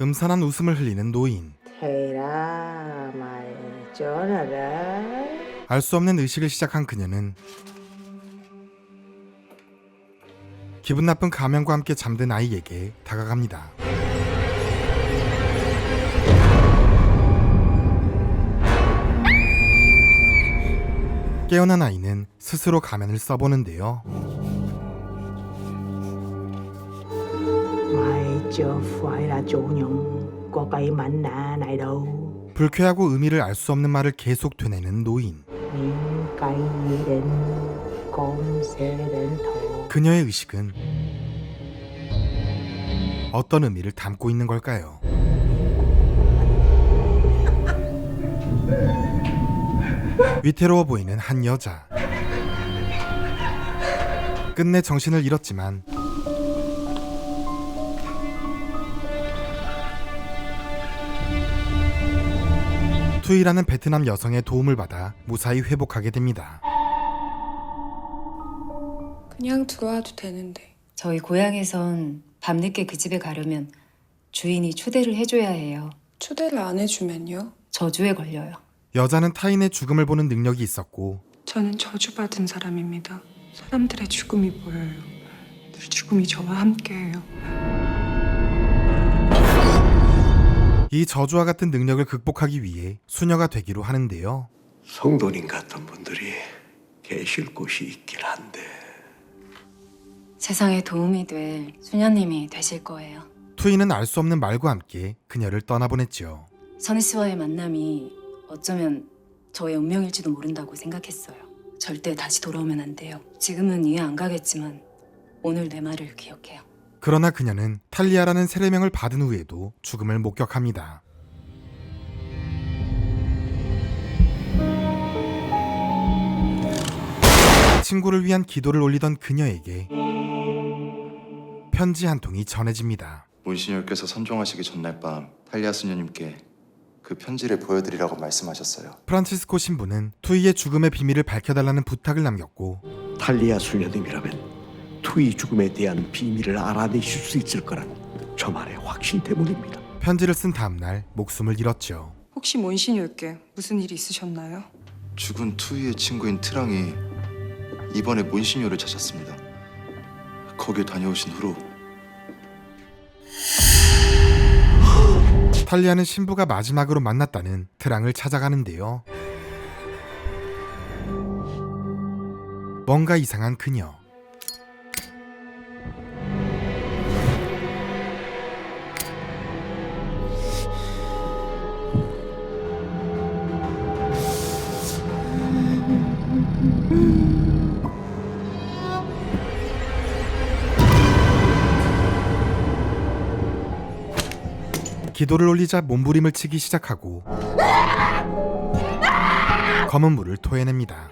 음산한 웃음을 흘리는 노인. Thầy mày chỗ nào đấy? 알 수 없는 의식을 시작한 그녀는 기분 나쁜 가면과 함께 잠든 아이에게 다가갑니다. 깨어난 아이는 스스로 가면을 써보는데요. Mày chưa phải là chủ nhân của cây mảnh nạ này đâu. 불쾌하고 의미를 알 수 없는 말을 계속 되뇌는 노인. Những cây dự định cũng sẽ đến thôi. 그녀의 의식은 어떤 의미를 담고 있는 걸까요? 위태로워 보이는 한 여자. 끝내 정신을 잃었지만 투이라는 베트남 여성의 도움을 받아 무사히 회복하게 됩니다. 그냥 들어와도 되는데. 저희 고향에선 밤늦게 그 집에 가려면 주인이 초대를 해줘야 해요. 초대를 안 해주면요? 저주에 걸려요. 여자는 타인의 죽음을 보는 능력이 있었고 저는 저주받은 사람입니다. 사람들의 죽음이 보여요. 늘 죽음이 저와 함께해요. 이 저주와 같은 능력을 극복하기 위해 수녀가 되기로 하는데요. 성도님 같은 분들이 계실 곳이 있긴 한데 세상에 도움이 될 수녀님이 되실 거예요. 투이는 알 수 없는 말과 함께 그녀를 떠나보냈죠. 선희 씨와의 만남이 어쩌면 저의 운명일지도 모른다고 생각했어요. 절대 다시 돌아오면 안 돼요. 지금은 이해 안 가겠지만 오늘 내 말을 기억해요. 그러나 그녀는 탈리아라는 세례명을 받은 후에도 죽음을 목격합니다. 친구를 위한 기도를 올리던 그녀에게 편지 한 통이 전해집니다. 몬시뉴어께서 선종하시기 전날 밤 탈리아 수녀님께 그 편지를 보여드리라고 말씀하셨어요. 프란치스코 신부는 투이의 죽음의 비밀을 밝혀달라는 부탁을 남겼고 탈리아 수녀님이라면 투이 죽음에 대한 비밀을 알아내실 수 있을 거란 저만의 확신 때문입니다. 편지를 쓴 다음날 목숨을 잃었죠. 혹시 몬시뉴어께 무슨 일이 있으셨나요? 죽은 투이의 친구인 트랑이 이번에 몬시뉴어를 찾았습니다. 거길 다녀오신 후로 탈리아는 신부가 마지막으로 만났다는 트랑을 찾아가는데요. 뭔가 이상한 그녀. 기도를 올리자 몸부림을 치기 시작하고 검은 물을 토해냅니다.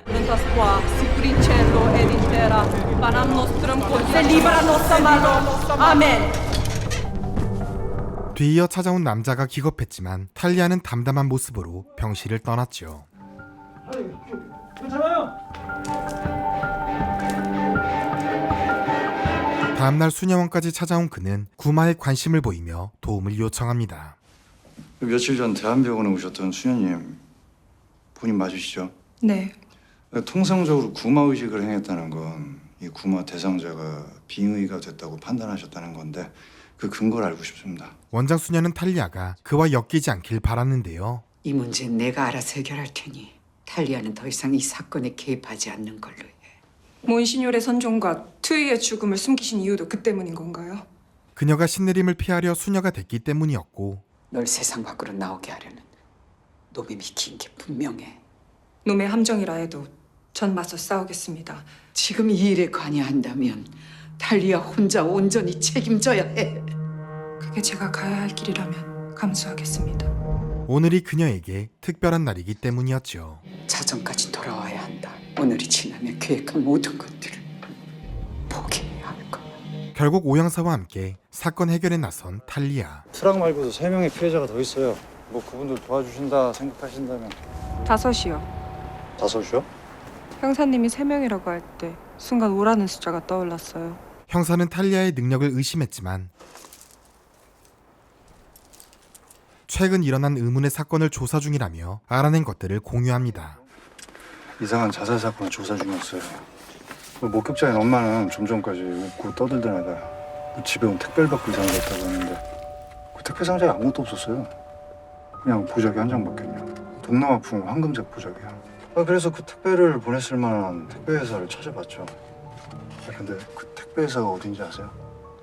뒤이어 찾아온 남자가 기겁했지만 탈리아는 담담한 모습으로 병실을 떠났죠. 다음날 수녀원까지 찾아온 그는 구마에 관심을 보이며 도움을 요청합니다. 며칠 전 대한병원에 오셨던 수녀님 본인 맞으시죠? 네. 통상적으로 구마 의식을 행했다는 건 이 구마 대상자가 빙의가 됐다고 판단하셨다는 건데 그 근거를 알고 싶습니다. 원장 수녀는 탈리아가 그와 엮이지 않길 바랐는데요. 이 문제는 내가 알아서 해결할 테니 탈리아는 더 이상 이 사건에 개입하지 않는 걸로 해. 몬시뉴어의 선종과 트위의 죽음을 숨기신 이유도 그 때문인 건가요? 그녀가 신내림을 피하려 수녀가 됐기 때문이었고 널 세상 밖으로 나오게 하려는 놈이 미킨 게 분명해. 놈의 함정이라 해도 전 맞서 싸우겠습니다. 지금 이 일에 관여한다면 탈리아 혼자 온전히 책임져야 해. 그게 제가 가야 할 길이라면 감수하겠습니다. 오늘이 그녀에게 특별한 날이기 때문이었죠. 자정까지 돌아와야 한다. 오늘이 지나면 계획한 모든 것들을 포기해야 할 거야. 결국 오영사와 함께 사건 해결에 나선 탈리아. 트럭 말고도 3명의 피해자가 더 있어요. 뭐 그분들 도와주신다 생각하신다면. 5이요. 5이요? 형사님이 3명이라고 할 때 순간 5라는 숫자가 떠올랐어요. 형사는 탈리아의 능력을 의심했지만 최근 일어난 의문의 사건을 조사 중이라며 알아낸 것들을 공유합니다. 이상한 자살 사건 조사 중이었어요. 목격자인 엄마는 좀 전까지 웃고 떠들던 애가 집에 온 택배를 받고 이상한 거 있다고 했는데 그 택배 상자에 아무것도 없었어요. 그냥 보자기 한 장밖에요. 동남아풍 황금색 보자기야. 그래서 그 택배를 보냈을 만한 택배 회사를 찾아봤죠. 근데 그 택배 회사가 어딘지 아세요?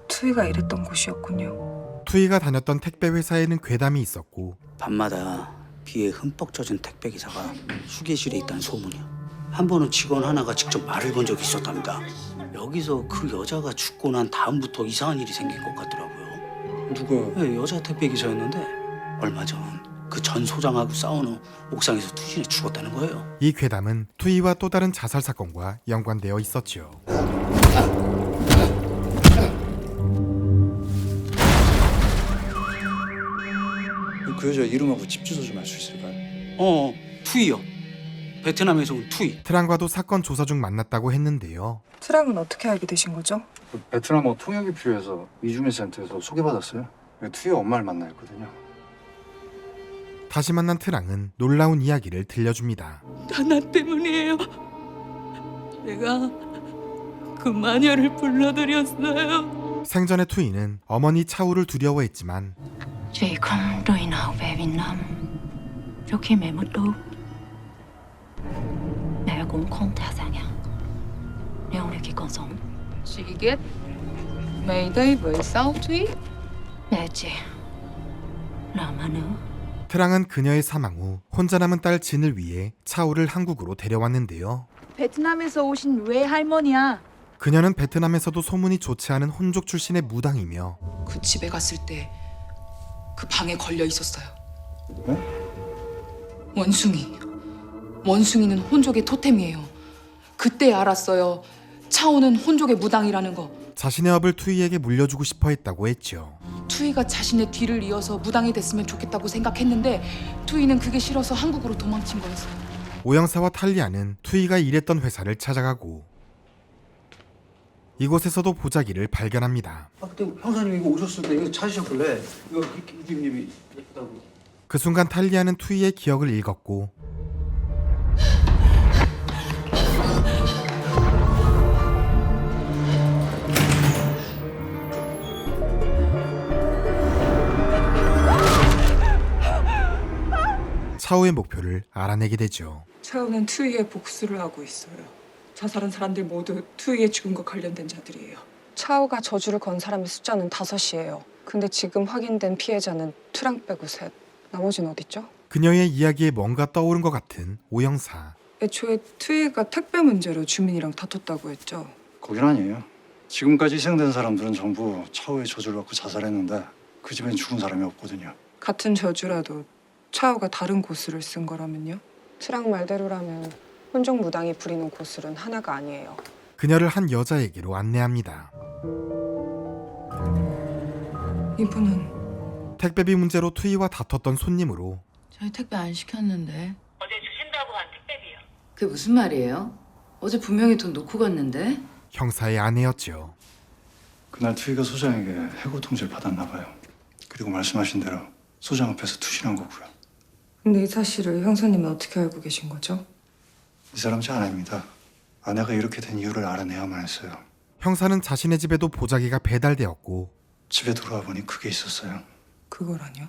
투이가 일했던 곳이었군요. 투이가 다녔던 택배 회사에는 괴담이 있었고 밤마다 비에 흠뻑 젖은 택배 기사가 휴게실에 있다는 소문이야. 한 번은 직원 하나가 직접 말을 건 적이 있었답니다. 여기서 그 여자가 죽고 난 다음부터 이상한 일이 생긴 것 같더라고요. 누가? 네, 여자 택배 기사였는데 얼마 전 그 전 소장하고 싸운 후 옥상에서 투신해 죽었다는 거예요. 이 괴담은 투이와 또 다른 자살 사건과 연관되어 있었지요. 그 여자 이름하고 집 주소 좀 알 수 있을까요? 투이요. 베트남에서 온 투이. 트랑과도 사건 조사 중 만났다고 했는데요. 트랑은 어떻게 알게 되신 거죠? 그 베트남어 통역이 필요해서 이주민 센터에서 소개받았어요. 투이 엄마를 만나 했거든요. 다시 만난 트랑은 놀라운 이야기를 들려줍니다. 다 나 때문이에요. 내가 그 마녀를 불러들였어요. 생전의 투이는 어머니 차우를 두려워했지만 Chị không đời nào về Việt Nam trước khi mẹ mất đâu. Mẹ cũng không tha xa nhà nếu là khi còn sống. Chị ghét mày đây với sao Thúy? Mẹ chị là mà nữa. 트랑은 그녀의 사망 후 혼자 남은 딸 진을 위해 차우를 한국으로 데려왔는데요. 베트남에서 오신 외할머니야. 그녀는 베트남에서도 소문이 좋지 않은 혼족 출신의 무당이며 그 집에 갔을 때 그 방에 걸려 있었어요. 원숭이. 원숭이는 혼족의 토템이에요. 그때 알았어요. 차오는 혼족의 무당이라는 거. 자신의 업을 투이에게 물려주고 싶어 했다고 했죠. 투이가 자신의 뒤를 이어서 무당이 됐으면 좋겠다고 생각했는데 투이는 그게 싫어서 한국으로 도망친 거였어요. 오영사와 탈리아는 투이가 일했던 회사를 찾아가고 이곳에서도 보자기를 발견합니다. 그때 형사님 이거 오셨을 때 이거 찾으셨길래 이거 이님이 예쁘다고. 그 순간 탈리아는 투이의 기억을 읽었고 차오의 목표를 알아내게 되죠. 차우는 투이의 복수를 하고 있어요. 자살한 사람들 모두 투이의 죽음과 관련된 자들이에요. 차우가 저주를 건 사람의 숫자는 5이에요. 근데 지금 확인된 피해자는 투랑 빼고 3. 나머지는 어딨죠? 그녀의 이야기에 뭔가 떠오른 것 같은 오영사. 애초에 투이가 택배 문제로 주민이랑 다퉜다고 했죠. 거긴 아니에요. 지금까지 희생된 사람들은 전부 차오의 저주를 받고 자살했는데 그 집엔 죽은 사람이 없거든요. 같은 저주라도 차우가 다른 고수를 쓴 거라면요? 트랑 말대로라면 혼종 무당이 부리는 고술은 하나가 아니에요. 그녀를 한 여자에게로 안내합니다. 이분은 택배비 문제로 투이와 다퉜던 손님으로 저희 택배 안 시켰는데. 어제 주신다고 한 택배비요. 그게 무슨 말이에요? 어제 분명히 돈 놓고 갔는데. 형사의 아내였죠. 그날 투이가 소장에게 해고 통지를 받았나 봐요. 그리고 말씀하신 대로 소장 앞에서 투신한 거고요. 근데 이 사실을 형사님은 어떻게 알고 계신 거죠? 이 사람 제 아내입니다. 아내가 이렇게 된 이유를 알아내야만 했어요. 형사는 자신의 집에도 보자기가 배달되었고 집에 돌아와 보니 그게 있었어요. 그거라뇨?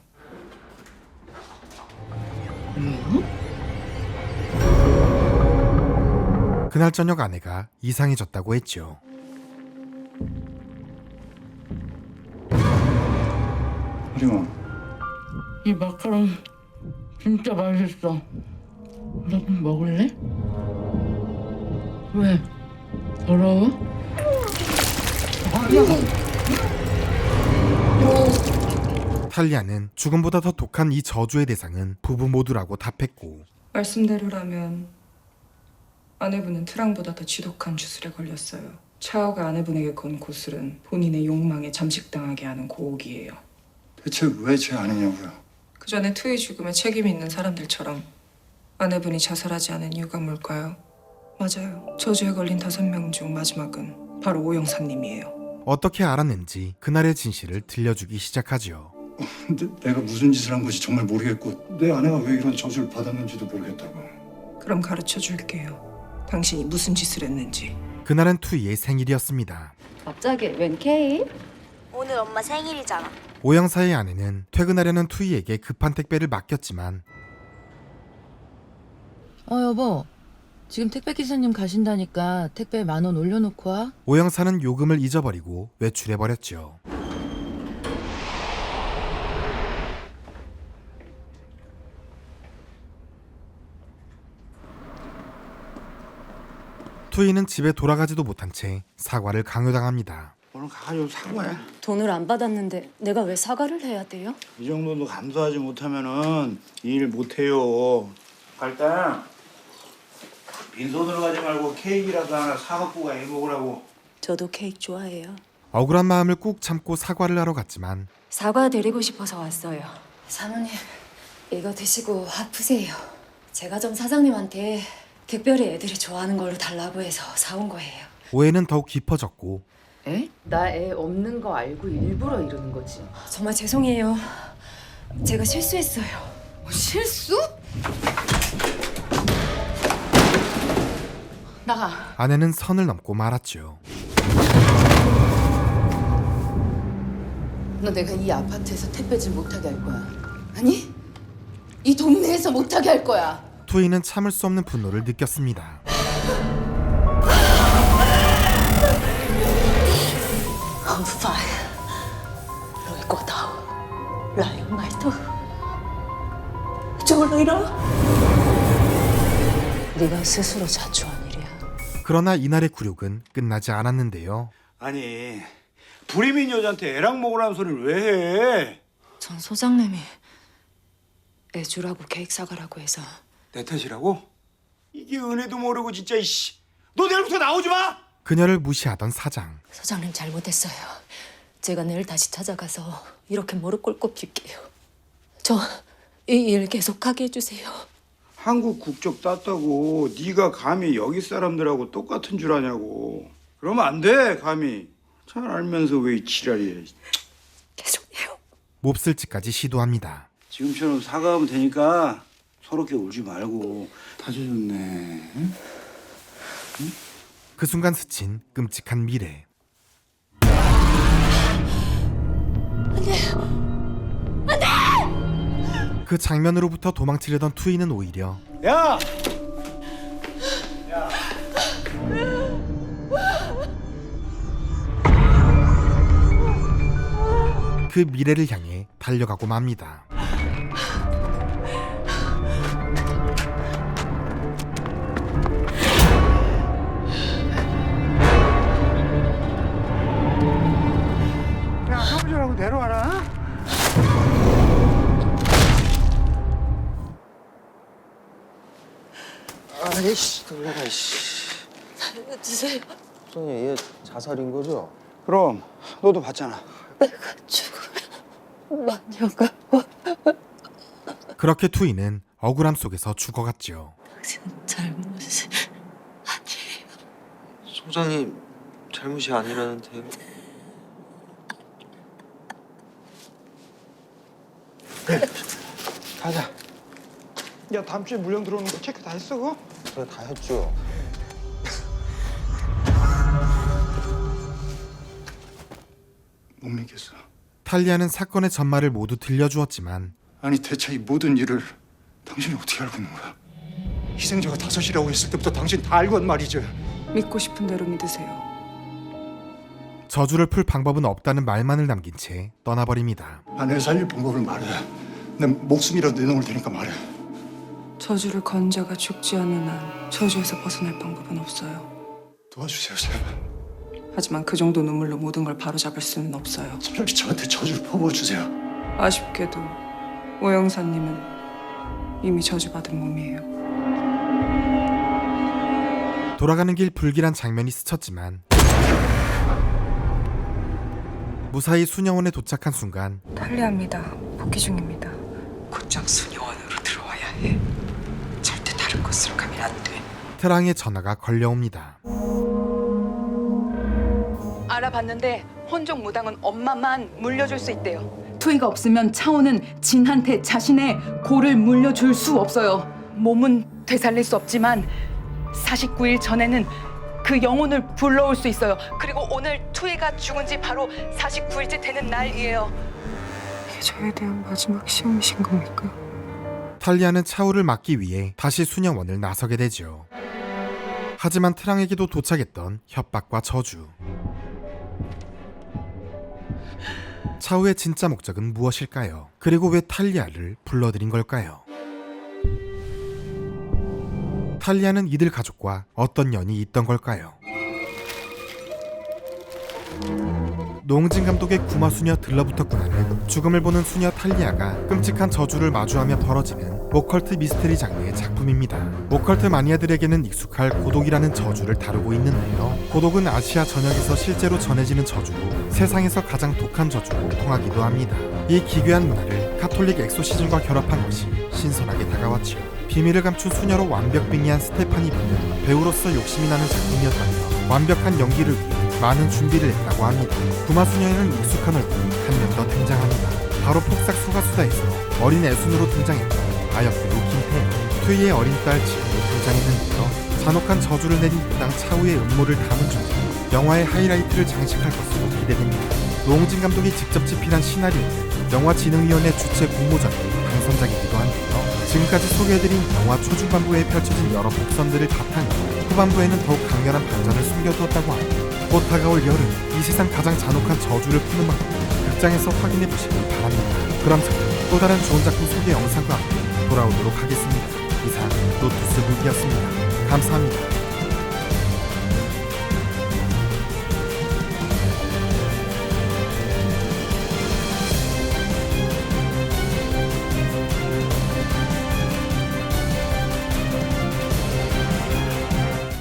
그날 저녁 아내가 이상해졌다고 했죠. 하리마, 이 마카롱 진짜 맛있어. 너 좀 먹을래? 왜? 더러워? 탈리아는 죽음보다 더 독한 이 저주의 대상은 부부 모두라고 답했고 말씀대로라면 아내분은 트랑보다 더 지독한 주술에 걸렸어요. 차오가 아내분에게 건 고술은 본인의 욕망에 잠식당하게 하는 고옥이에요. 대체 왜 제 아내냐고요? 그 전에 투이 죽음에 책임이 있는 사람들처럼 아내분이 자살하지 않은 이유가 뭘까요? 맞아요. 저주에 걸린 5명 중 마지막은 바로 오영사님이에요. 어떻게 알았는지 그날의 진실을 들려주기 시작하지요. 근데 내가 무슨 짓을 한 건지 정말 모르겠고 내 아내가 왜 이런 저주를 받았는지도 모르겠다고. 그럼 가르쳐 줄게요. 당신이 무슨 짓을 했는지. 그날은 투이의 생일이었습니다. 갑자기 웬 케이크? 오늘 엄마 생일이잖아. 오영사의 아내는 퇴근하려는 투이에게 급한 택배를 맡겼지만 여보, 지금 택배 기사님 가신다니까 택배 10,000원 올려놓고 와. 오영사는 요금을 잊어버리고 외출해버렸죠. 투이는 집에 돌아가지도 못한 채 사과를 강요당합니다. 오늘 가가지고 사과해. 돈을 안 받았는데 내가 왜 사과를 해야 돼요? 이 정도도 감수하지 못하면은 일 못해요. 일단 빈손으로 가지 말고 케이크라도 하나 사갖고 가 먹으라고. 저도 케이크 좋아해요. 억울한 마음을 꾹 참고 사과를 하러 갔지만 사과 드리고 싶어서 왔어요. 사모님, 이거 드시고 아프세요. 제가 좀 사장님한테 특별히 애들이 좋아하는 걸로 달라고 해서 사온 거예요. 오해는 더욱 깊어졌고 에? 나 애 없는 거 알고 일부러 이러는 거지. 정말 죄송해요. 제가 실수했어요. 실수? 나가. 아내는 선을 넘고 말았죠. 너 내가 이 아파트에서 택배질 못하게 할 거야. 아니, 이 동네에서 못하게 할 거야. 투이는 참을 수 없는 분노를 느꼈습니다. I'm fine. Rồi cô tao lại ở mái thôi. 저걸로 일어. 네가 스스로 자초한 일이야. 그러나 이날의 굴욕은 끝나지 않았는데요. 아니 불임인 여자한테 애랑 먹으라는 소리를 왜 해? 전 소장님이 애 주라고 케이크 사가라고 해서. 내 탓이라고? 이게 은혜도 모르고 진짜 이씨. 너 내일부터 나오지 마. 그녀를 무시하던 사장. 소장님 잘못했어요. 제가 내일 다시 찾아가서 이렇게 무릎 꿇고 빌게요. 저 이 일 계속하게 해주세요. 한국 국적 땄다고 네가 감히 여기 사람들하고 똑같은 줄 아냐고. 그러면 안 돼 감히. 잘 알면서 왜 이 지랄이야. 계속해요. 몹쓸 짓까지 시도합니다. 지금처럼 사과하면 되니까 서럽게 울지 말고. 다 젖었네. 그 순간 스친 끔찍한 미래. 그 장면으로부터 도망치려던 투이는 오히려 야! 그 미래를 향해 달려가고 맙니다. 야, 사무실하고 내려와라. 아이씨, 놀라라, 이씨. 살려주세요. 소장님, 얘 자살인 거죠? 그럼 너도 봤잖아. 내가 죽으면 마녀가 그렇게 투이는 억울함 속에서 죽어갔죠. 당신은 잘못이 아니에요. 소장님 잘못이 아니라는데요. 가자. 야, 다음 주에 물량 들어오는 거 체크 다 했어, 그거? 그래, 다 했죠. 못 믿겠어. 탈리아는 사건의 전말을 모두 들려주었지만 아니 대체 이 모든 일을 당신이 어떻게 알고 있는 거야? 희생자가 5이라고 했을 때부터 당신 다 알고 한 말이지. 믿고 싶은 대로 믿으세요. 저주를 풀 방법은 없다는 말만을 남긴 채 떠나버립니다. 아내 살릴 방법을 말해. 내 목숨이라도 내놓을 테니까 말해. 저주를 건 자가 죽지 않는 한 저주에서 벗어날 방법은 없어요. 도와주세요, 제발. 하지만 그 정도 눈물로 모든 걸 바로잡을 수는 없어요. 차라리 저한테 저주를 퍼부어주세요. 아쉽게도 오영사님은 이미 저주받은 몸이에요. 돌아가는 길 불길한 장면이 스쳤지만 무사히 수녀원에 도착한 순간 탈리아입니다. 복귀 중입니다. 곧장 수녀원으로 들어와야 해. 절대 다른 곳으로 가면 안 돼. 트랑의 전화가 걸려옵니다. 알아봤는데 혼종 무당은 엄마만 물려줄 수 있대요. 투이가 없으면 차오는 진한테 자신의 고를 물려줄 수 없어요. 몸은 되살릴 수 없지만 49일 전에는 그 영혼을 불러올 수 있어요. 그리고 오늘 투이가 죽은 지 바로 49일째 되는 날이에요. 이게 저에 대한 마지막 시험이신 겁니까? 탈리아는 차오를 막기 위해 다시 수녀원을 나서게 되죠. 하지만 트랑에게도 도착했던 협박과 저주. 차오의 진짜 목적은 무엇일까요? 그리고 왜 탈리아를 불러들인 걸까요? 탈리아는 이들 가족과 어떤 연이 있던 걸까요? 노홍진 감독의 구마 수녀 들러붙었구나는 죽음을 보는 수녀 탈리아가 끔찍한 저주를 마주하며 벌어지는 오컬트 미스테리 장르의 작품입니다. 오컬트 마니아들에게는 익숙할 고독이라는 저주를 다루고 있는데요. 고독은 아시아 전역에서 실제로 전해지는 저주로 세상에서 가장 독한 저주로 통하기도 합니다. 이 기괴한 문화를 카톨릭 엑소시즘과 결합한 것이 신선하게 다가왔지요. 비밀을 감춘 수녀로 완벽빙의한 스테파니 비는 배우로서 욕심이 나는 작품이었다며 완벽한 연기를 위해 많은 준비를 했다고 합니다. 구마수녀에는 익숙한 얼굴이 한 명 더 등장합니다. 바로 폭삭 소가수다에서 어린 애순으로 등장했던 아역배우 김태현, 투이의 어린 딸 지우로 등장했는데요. 잔혹한 저주를 내린 무당 차우의 음모를 담은 존재, 영화의 하이라이트를 장식할 것으로 기대됩니다. 노홍진 감독이 직접 집필한 시나리오는 영화진흥위원회 주최 공모전의 당선작이기도 한데요. 지금까지 소개해드린 영화 초중반부에 펼쳐진 여러 복선들을 바탕으로 후반부에는 더욱 강렬한 반전을 숨겨두었다고 합니다. 곧 다가올 여름, 이 세상 가장 잔혹한 저주를 푸는 방법을 극장에서 확인해보시길 바랍니다. 그럼 저는 또 다른 좋은 작품 소개 영상과 함께 돌아오도록 하겠습니다. 이상 노투스 무비였습니다. 감사합니다.